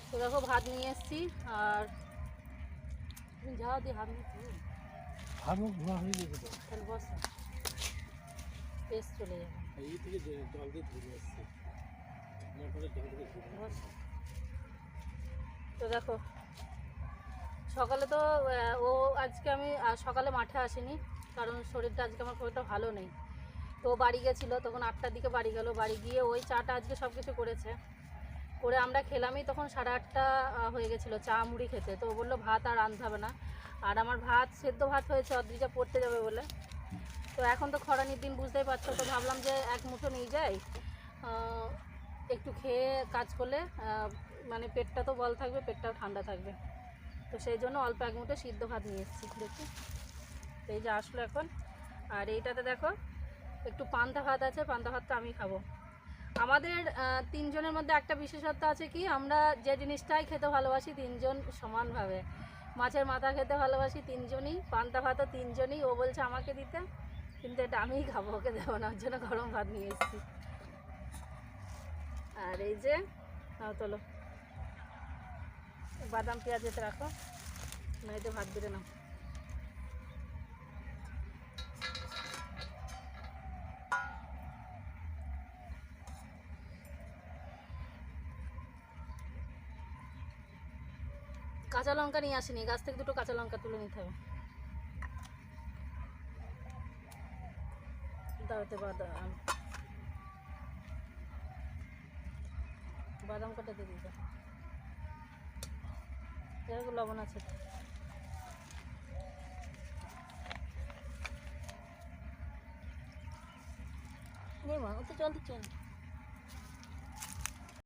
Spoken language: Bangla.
তো দেখো ভাত নিয়ে এসেছি আর যাও দিয়ে হাত নিচ্ছি হাত মুখ ধোয়া হয়ে গেছে তো তাহলে বসো পেস্ট চলে যাবে এই থেকে জল দিয়ে ধুয়ে আসছে মোটরের জল থেকে ধুয়ে বসো। তো দেখো সকালে তো ও আজকে আমি সকালে মাঠে আসিনি, কারণ শরীরটা আজকে আমার খুব একটা ভালো নেই। তো বাড়ি গেছিলো, তখন 8টার দিকে বাড়ি গেল। বাড়ি গিয়ে ওই চাটা আজকে সব কিছু করেছে, করে আমরা খেলামই তখন 8:30 হয়ে গেছিলো চা মুড়ি খেতে। তো ও বললো ভাত আর রাঁধতে হবে না, আর আমার ভাত সেদ্ধ ভাত হয়েছে অদ্রিজা পড়তে যাবে বলে। তো এখন তো খরানির দিন বুঝতেই পারছো, তো ভাবলাম যে এক মুঠো নিয়ে যাই, একটু খেয়ে কাজ করলে মানে পেটটা তো বল থাকবে, পেটটাও ঠান্ডা থাকবে। তো সেই জন্য অল্প এক মুঠো সিদ্ধ ভাত নিয়ে এসেছি দেখি। এই যে আসলো এখন। আর এইটাতে দেখো একটু পান্তা ভাত আছে, পান্তা ভাতটা আমি খাবো। আমাদের 3 জনের মধ্যে একটা বিশেষত্ব আছে কি, আমরা যে জিনিসটাই খেতে ভালোবাসি 3 জন সমানভাবে। মাছের মাথা খেতে ভালোবাসি 3 জনই, পান্তা ভাতও 3 জনই। ও বলছে আমাকে দিতে, কিন্তু এটা আমিই খাবো, ওকে দেবো না, ওর জন্য গরম ভাত নিয়ে এসেছি। আর এই যে নাও তোলো, বাদাম পেঁয়াজ এতে রাখো, নয়তো ভাত বেড়ে নাও। কাঁচা লঙ্কা নিয়ে আসিনি, গাছ থেকে 2টো কাঁচা লঙ্কা তুলে নিতে হবে। দাওতে বাদাম, বাদাম কাটা দিয়ে দিতে, এরকম লবণ আছে। নে মা, ও তো জল দিচ্ছে না।